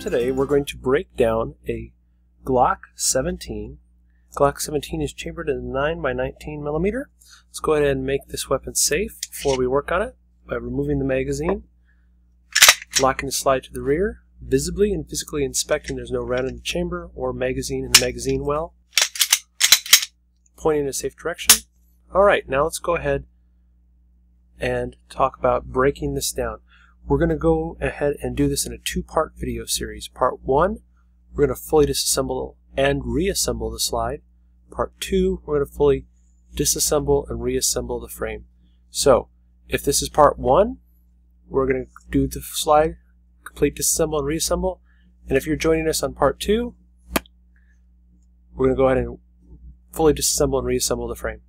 Today we're going to break down a Glock 17. Glock 17 is chambered in 9x19mm. Let's go ahead and make this weapon safe before we work on it by removing the magazine, locking the slide to the rear, visibly and physically inspecting there's no round in the chamber or magazine in the magazine well, pointing in a safe direction. Alright, now let's go ahead and talk about breaking this down. We're going to go ahead and do this in a two-part video series. Part 1, we're going to fully disassemble and reassemble the slide. Part 2, we're going to fully disassemble and reassemble the frame. So, if this is part 1, we're going to do the slide, complete disassemble and reassemble. And if you're joining us on part 2, we're going to go ahead and fully disassemble and reassemble the frame.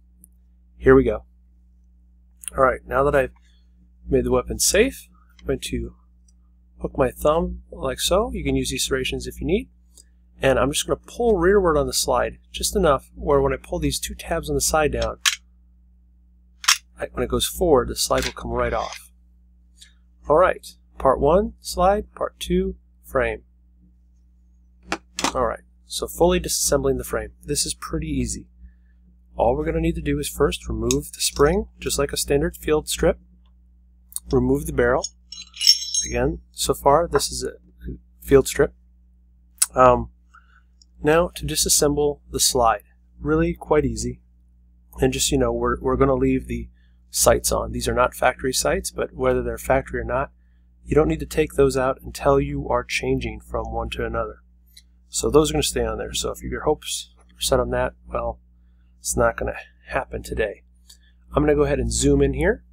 Here we go. Alright, now that I've made the weapon safe, I'm going to hook my thumb like so. You can use these serrations if you need. And I'm just going to pull rearward on the slide, just enough where when I pull these two tabs on the side down, when it goes forward, the slide will come right off. Alright, part 1, slide, part 2, frame. Alright, so fully disassembling the frame. This is pretty easy. All we're going to need to do is first remove the spring, just like a standard field strip. Remove the barrel. Again, so far this is a field strip. Now to disassemble the slide. Really quite easy. And just, you know, we're going to leave the sights on. These are not factory sights, but whether they're factory or not, you don't need to take those out until you are changing from one to another. So those are going to stay on there. So if your hopes are set on that, well, it's not going to happen today. I'm going to go ahead and zoom in here.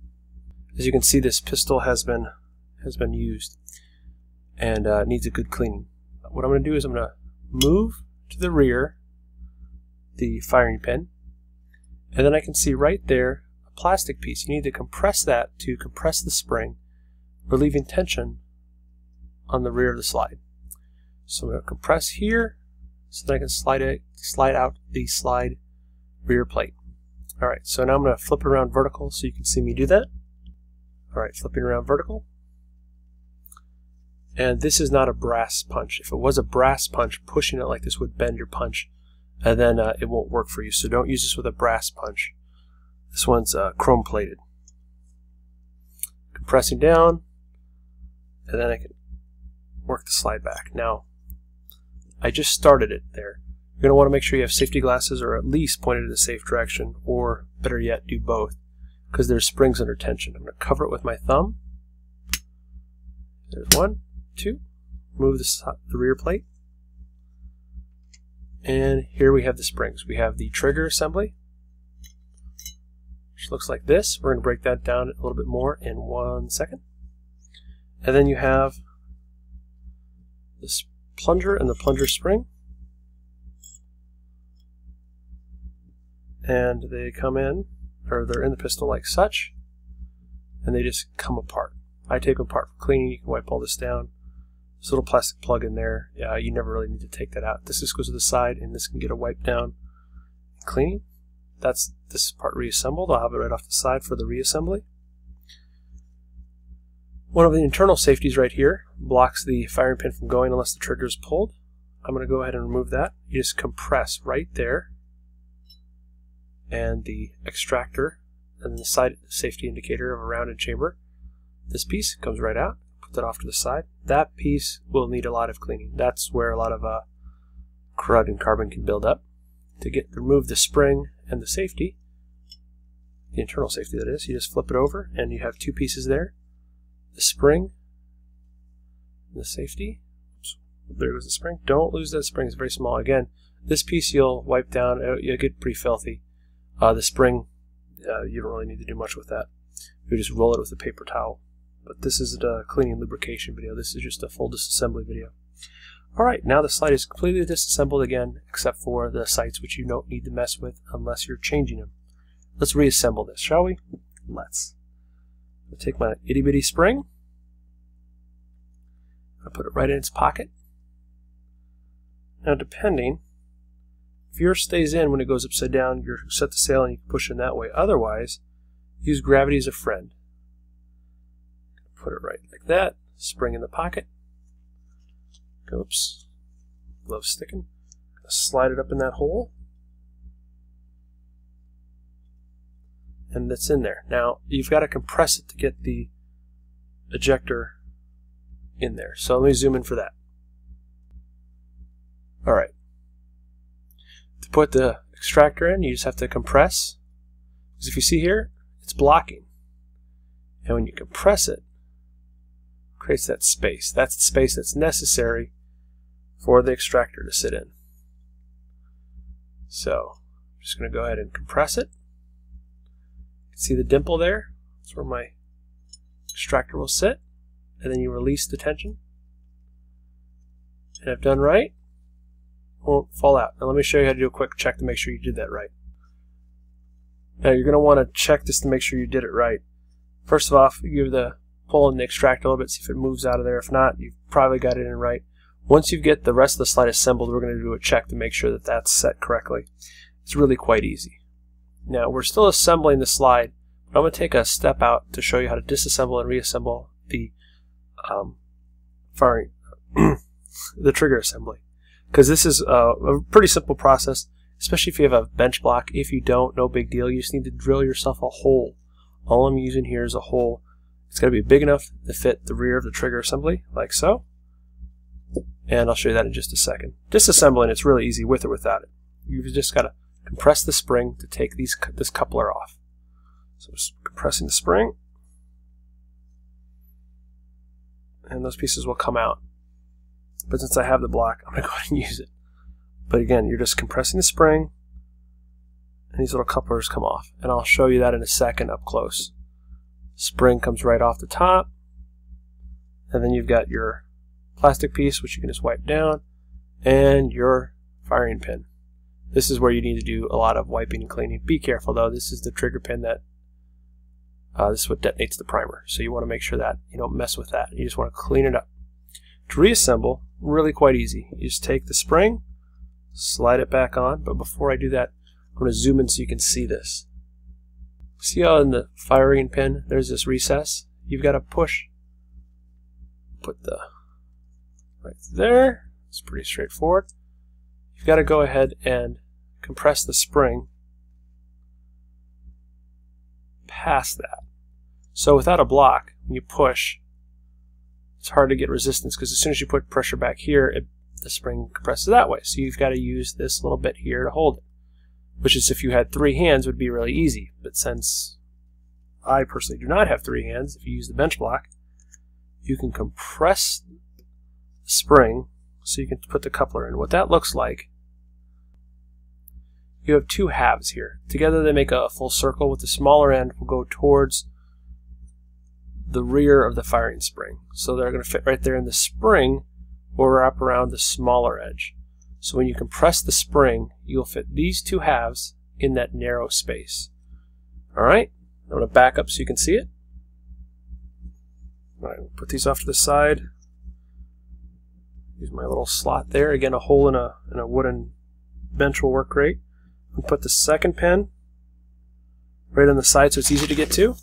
As you can see, this pistol has been used and needs a good cleaning. What I'm going to do is I'm going to move to the rear the firing pin, and then I can see right there a plastic piece. You need to compress that to compress the spring, relieving tension on the rear of the slide. So I'm going to compress here so that I can slide out the slide rear plate. Alright, so now I'm going to flip it around vertical so you can see me do that. Alright, flipping around vertical. And this is not a brass punch. If it was a brass punch, pushing it like this would bend your punch, and then it won't work for you. So don't use this with a brass punch. This one's chrome plated. Compressing down, and then I can work the slide back. Now, I just started it there. You're going to want to make sure you have safety glasses, or at least pointed in a safe direction, or better yet, do both, because there's springs under tension. I'm going to cover it with my thumb. There's 1, 2. Move the rear plate. And here we have the springs. We have the trigger assembly, which looks like this. We're going to break that down a little bit more in 1 second. And then you have this plunger and the plunger spring. And they come in, or they're in the pistol like such, and they just come apart. I take them apart for cleaning. You can wipe all this down. There's a little plastic plug in there. Yeah, you never really need to take that out. This just goes to the side, and this can get a wipe down. Cleaning. This part reassembled. I'll have it right off the side for the reassembly. One of the internal safeties right here blocks the firing pin from going unless the trigger is pulled. I'm going to go ahead and remove that. You just compress right there, and the extractor and then the side safety indicator of a rounded chamber. This piece comes right out. Put that off to the side. That piece will need a lot of cleaning. That's where a lot of crud and carbon can build up. To remove the spring and the safety, the internal safety that is, you just flip it over and you have two pieces there. The spring and the safety. Oops, there goes the spring. Don't lose that spring. It's very small. Again, this piece you'll wipe down. You'll get pretty filthy. The spring, you don't really need to do much with that. You just roll it with a paper towel. But this isn't a cleaning lubrication video. This is just a full disassembly video. Alright, now the slide is completely disassembled again, except for the sights, which you don't need to mess with unless you're changing them. Let's reassemble this, shall we? Let's. I'll take my itty bitty spring. I'll put it right in its pocket. Now, depending If yours stays in when it goes upside down, you're set to sail and you can push in that way. Otherwise, use gravity as a friend. Put it right like that. Spring in the pocket. Oops. Glove sticking. Slide it up in that hole. And that's in there. Now, you've got to compress it to get the ejector in there. So let me zoom in for that. Alright. To put the extractor in, you just have to compress. Because if you see here, it's blocking. And when you compress it, it creates that space. That's the space that's necessary for the extractor to sit in. So, I'm just going to go ahead and compress it. You can see the dimple there. That's where my extractor will sit. And then you release the tension. And if done right, it won't fall out. Now let me show you how to do a quick check to make sure you did that right. Now you're going to want to check this to make sure you did it right. First of all, you give the pull in the extractor a little bit, see if it moves out of there. If not, you've probably got it in right. Once you get the rest of the slide assembled, we're going to do a check to make sure that that's set correctly. It's really quite easy. Now we're still assembling the slide, but I'm going to take a step out to show you how to disassemble and reassemble the the trigger assembly. Because this is a pretty simple process, especially if you have a bench block. If you don't, no big deal. You just need to drill yourself a hole. All I'm using here is a hole. It's got to be big enough to fit the rear of the trigger assembly, like so. And I'll show you that in just a second. Disassembling, it's really easy with or without it. You've just got to compress the spring to take this coupler off. So just compressing the spring, and those pieces will come out. But since I have the block, I'm going to go ahead and use it. But again, you're just compressing the spring, and these little couplers come off. And I'll show you that in a second up close. Spring comes right off the top, and then you've got your plastic piece, which you can just wipe down, and your firing pin. This is where you need to do a lot of wiping and cleaning. Be careful though, this is the trigger pin that this is what detonates the primer. So you want to make sure that you don't mess with that. You just want to clean it up. To reassemble, really quite easy. You just take the spring, slide it back on, but before I do that, I'm going to zoom in so you can see this. See how in the firing pin there's this recess? You've got to push, put the right there. It's pretty straightforward. You've got to go ahead and compress the spring past that. So without a block, when you push, it's hard to get resistance because as soon as you put pressure back here, the spring compresses that way. So you've got to use this little bit here to hold it, which is if you had 3 hands would be really easy. But since I personally do not have 3 hands, if you use the bench block, you can compress the spring so you can put the coupler in. What that looks like, you have 2 halves here. Together they make a full circle, with the smaller end will go towards the rear of the firing spring. So they're going to fit right there, in the spring will wrap around the smaller edge. So when you compress the spring, you'll fit these 2 halves in that narrow space. Alright, I'm going to back up so you can see it. Alright, we'll put these off to the side. Use my little slot there. Again, a hole in a wooden bench will work great. And put the second pin right on the side so it's easy to get to.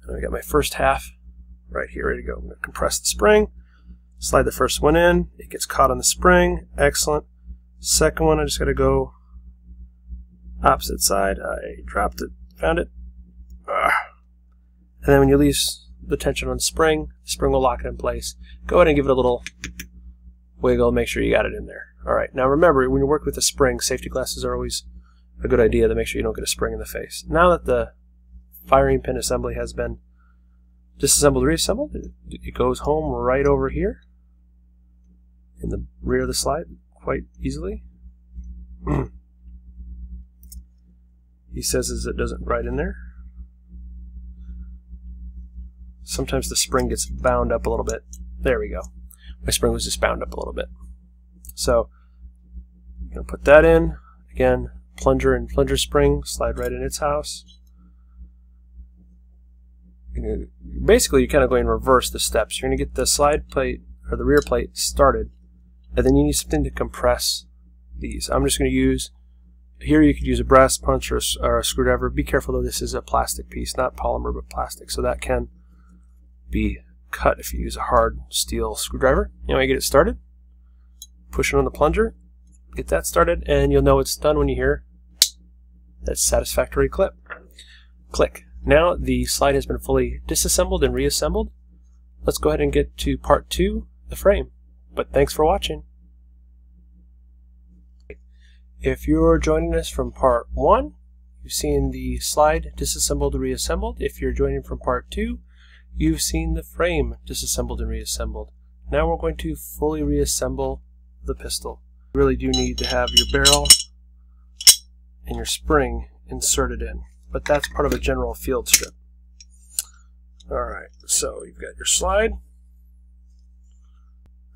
And I got my first half right here ready to go. I'm going to compress the spring, slide the first one in. It gets caught on the spring. Excellent. Second one, I just got to go opposite side. I dropped it, found it. And then when you release the tension on the spring will lock it in place. Go ahead and give it a little wiggle, make sure you got it in there. Alright, now remember, when you work with a spring, safety glasses are always a good idea to make sure you don't get a spring in the face. Now that the firing pin assembly has been disassembled, reassembled, it goes home right over here in the rear of the slide quite easily. He says it doesn't ride in there. Sometimes the spring gets bound up a little bit. There we go. My spring was just bound up a little bit. So I'm going to put that in. Again, plunger and flinger spring slide right in its house. Basically, you're kind of going to reverse the steps. You're going to get the slide plate or the rear plate started and then you need something to compress these. I'm just going to use, here you could use a brass punch or a screwdriver. Be careful though, this is a plastic piece, not polymer but plastic, so that can be cut if you use a hard steel screwdriver. Anyway, get it started, push it on the plunger, get that started, and you'll know it's done when you hear that satisfactory click. Now the slide has been fully disassembled and reassembled. Let's go ahead and get to part 2, the frame. But thanks for watching. If you're joining us from part 1, you've seen the slide disassembled and reassembled. If you're joining from part 2, you've seen the frame disassembled and reassembled. Now we're going to fully reassemble the pistol. You really do need to have your barrel and your spring inserted in, but that's part of a general field strip. Alright, so you've got your slide.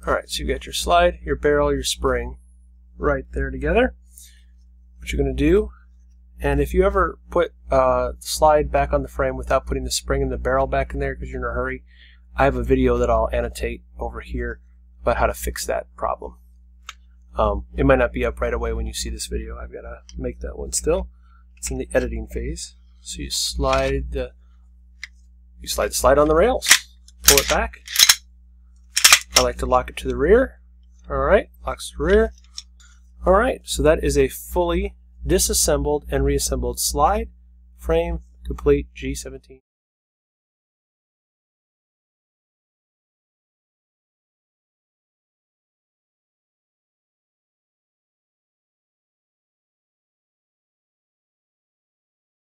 Alright, so you've got your slide, your barrel, your spring right there together. What you're going to do, and if you ever put the slide back on the frame without putting the spring and the barrel back in there because you're in a hurry, I have a video that I'll annotate over here about how to fix that problem. It might not be up right away when you see this video. I've got to make that one still. It's in the editing phase. So you slide the slide on the rails, pull it back. I like to lock it to the rear. Alright, locks to the rear. Alright, so that is a fully disassembled and reassembled slide, frame, complete G17.